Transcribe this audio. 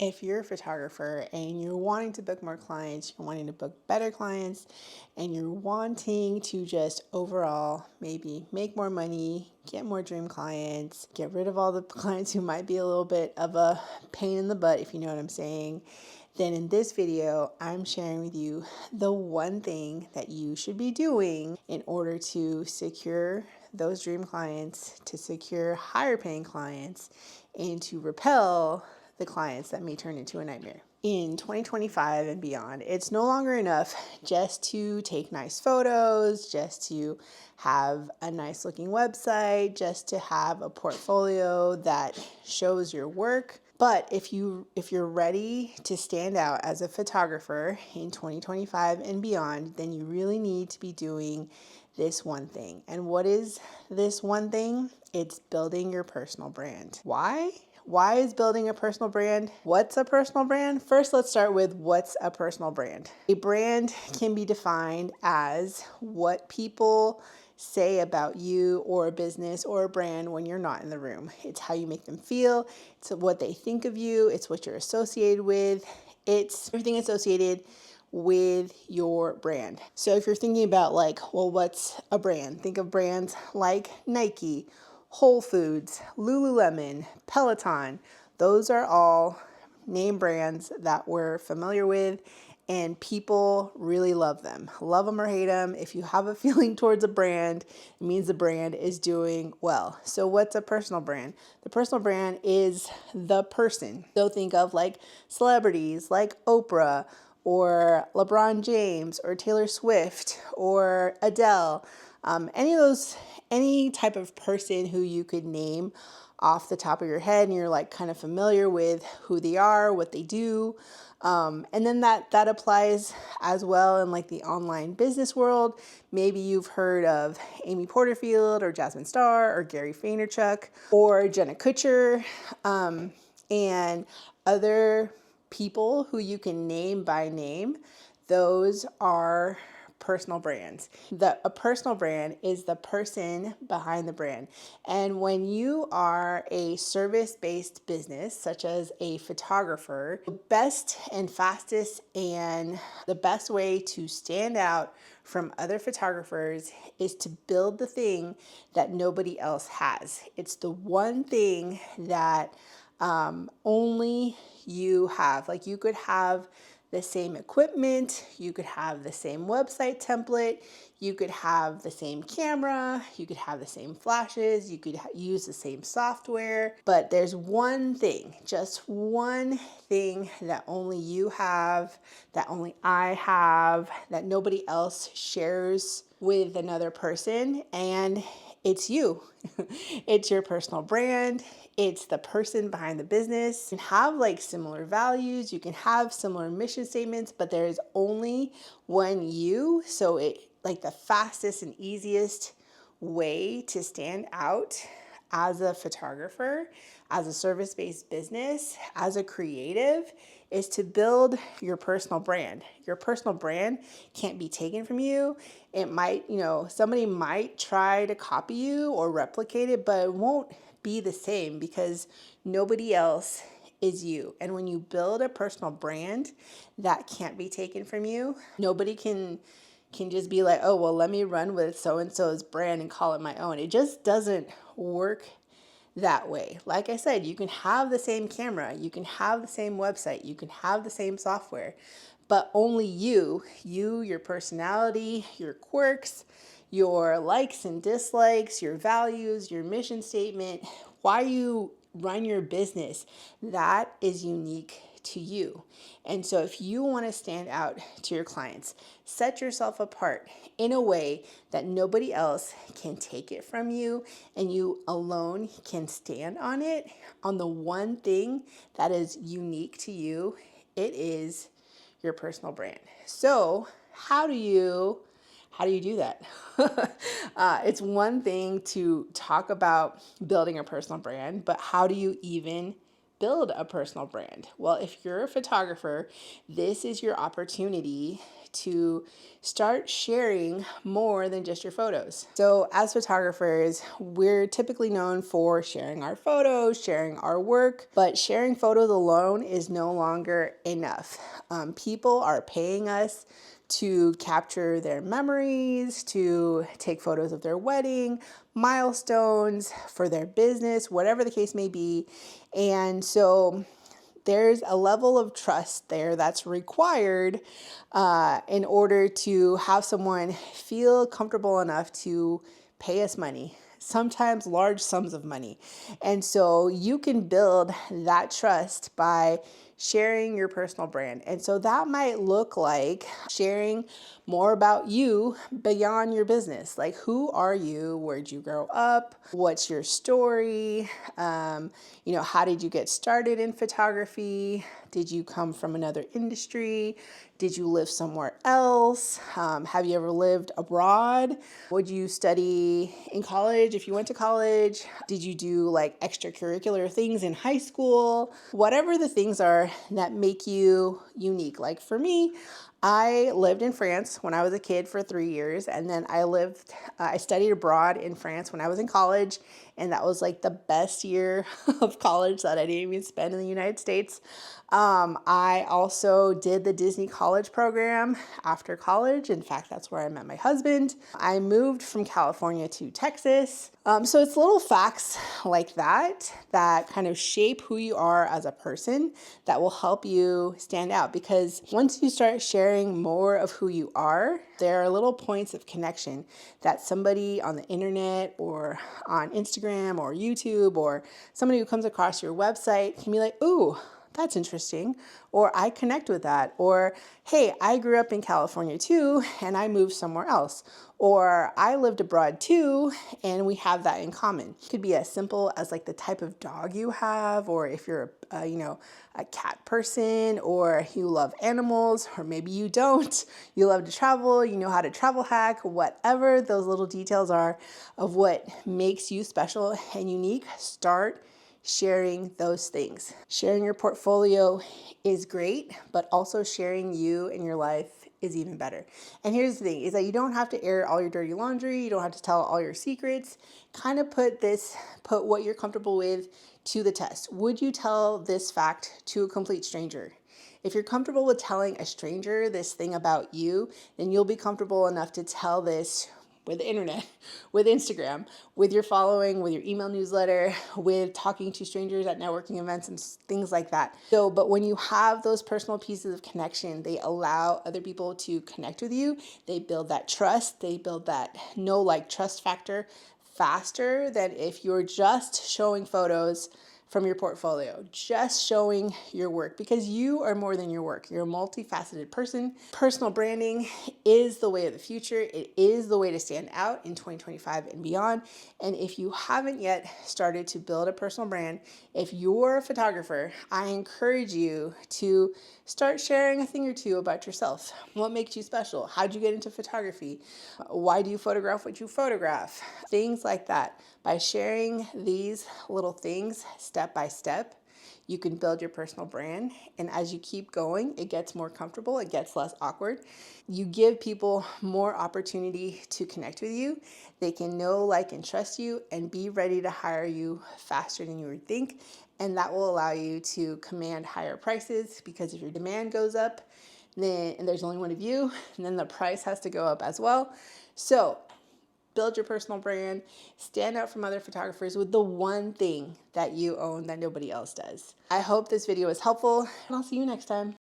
If you're a photographer and you're wanting to book more clients, you're wanting to book better clients, and you're wanting to just overall maybe make more money, get more dream clients, get rid of all the clients who might be a little bit of a pain in the butt, if you know what I'm saying, then in this video, I'm sharing with you the one thing that you should be doing in order to secure those dream clients, to secure higher paying clients, and to repel the clients that may turn into a nightmare. In 2025 and beyond, it's no longer enough just to take nice photos, just to have a nice looking website, just to have a portfolio that shows your work. But if you're ready to stand out as a photographer in 2025 and beyond, then you really need to be doing this one thing. And what is this one thing? It's building your personal brand. Why? Why is building a personal brand? What's a personal brand? First, let's start with what's a personal brand. A brand can be defined as what people say about you or a business or a brand when you're not in the room. It's how you make them feel. It's what they think of you. It's what you're associated with. It's everything associated with your brand. So if you're thinking about like, well, what's a brand? Think of brands like Nike, Whole Foods, Lululemon, Peloton. Those are all name brands that we're familiar with and people really love them. Love them or hate them. If you have a feeling towards a brand, it means the brand is doing well. So what's a personal brand? The personal brand is the person. So think of like celebrities like Oprah or LeBron James or Taylor Swift or Adele. Any type of person who you could name off the top of your head and you're like kind of familiar with who they are, what they do. And then that applies as well in like the online business world. Maybe you've heard of Amy Porterfield or Jasmine Star or Gary Vaynerchuk or Jenna Kutcher, and other people who you can name by name. Those are personal brands. A personal brand is the person behind the brand. And when you are a service-based business, such as a photographer, the best and fastest and the best way to stand out from other photographers is to build the thing that nobody else has. It's the one thing that only you have. Like you could have the same equipment, you could have the same website template, you could have the same camera, you could have the same flashes, you could use the same software, but there's one thing, just one thing that only you have, that only I have, that nobody else shares with another person, and it's you. It's your personal brand. It's the person behind the business. You can have like similar values, you can have similar mission statements, but there is only one you. So it like the fastest and easiest way to stand out as a photographer, as a service-based business, as a creative, is to build your personal brand. Your personal brand can't be taken from you. It might, somebody might try to copy you or replicate it, but it won't be the same because nobody else is you. And when you build a personal brand that can't be taken from you, nobody can just be like, oh, well, let me run with so-and-so's brand and call it my own. It just doesn't work that way. Like I said, you can have the same camera, you can have the same website, you can have the same software, but only your personality, your quirks, your likes and dislikes, your values, your mission statement, why you run your business, that is unique to you. And so if you want to stand out to your clients, set yourself apart in a way that nobody else can take it from you and you alone can stand on it, on the one thing that is unique to you, it is your personal brand. So how do you do that? It's one thing to talk about building a personal brand, but how do you even build a personal brand? Well, if you're a photographer, this is your opportunity to start sharing more than just your photos. So as photographers, we're typically known for sharing our photos, sharing our work, but sharing photos alone is no longer enough. People are paying us to capture their memories, to take photos of their wedding, milestones, for their business, whatever the case may be. And so there's a level of trust there that's required in order to have someone feel comfortable enough to pay us money, sometimes large sums of money. And so you can build that trust by sharing your personal brand. And so that might look like sharing more about you beyond your business. Like, who are you? Where'd you grow up? What's your story? How did you get started in photography? Did you come from another industry? Did you live somewhere else? Have you ever lived abroad? Would you study in college if you went to college? Did you do like extracurricular things in high school? Whatever the things are that make you unique. Like for me, I lived in France when I was a kid for 3 years, and then I studied abroad in France when I was in college, and that was like the best year of college that I didn't even spend in the United States. I also did the Disney College program after college. In fact, that's where I met my husband. I moved from California to Texas. So it's little facts like that kind of shape who you are as a person that will help you stand out. Because once you start sharing more of who you are, there are little points of connection that somebody on the internet or on Instagram or YouTube or somebody who comes across your website can be like, ooh, that's interesting, or I connect with that, or hey, I grew up in California too, and I moved somewhere else, or I lived abroad too, and we have that in common. It could be as simple as like the type of dog you have, or if you're a cat person, or you love animals, or maybe you don't, you love to travel, you know how to travel hack, whatever those little details are of what makes you special and unique, start sharing those things. Sharing your portfolio is great, but also sharing you and your life is even better. And here's the thing, is that you don't have to air all your dirty laundry. You don't have to tell all your secrets. Kind of put what you're comfortable with to the test. Would you tell this fact to a complete stranger? If you're comfortable with telling a stranger this thing about you, then you'll be comfortable enough to tell this with the internet, with Instagram, with your following, with your email newsletter, with talking to strangers at networking events and things like that. But when you have those personal pieces of connection, they allow other people to connect with you. They build that trust. They build that trust factor faster than if you're just showing photos from your portfolio, just showing your work, because you are more than your work. You're a multifaceted person. Personal branding is the way of the future. It is the way to stand out in 2025 and beyond. And if you haven't yet started to build a personal brand, if you're a photographer, I encourage you to start sharing a thing or two about yourself. What makes you special? How'd you get into photography? Why do you photograph what you photograph? Things like that. By sharing these little things step by step, you can build your personal brand. And as you keep going, it gets more comfortable. It gets less awkward. You give people more opportunity to connect with you. They can know, like, and trust you and be ready to hire you faster than you would think. And that will allow you to command higher prices, because if your demand goes up, and there's only one of you, and then the price has to go up as well. So build your personal brand, stand out from other photographers with the one thing that you own that nobody else does. I hope this video was helpful, and I'll see you next time.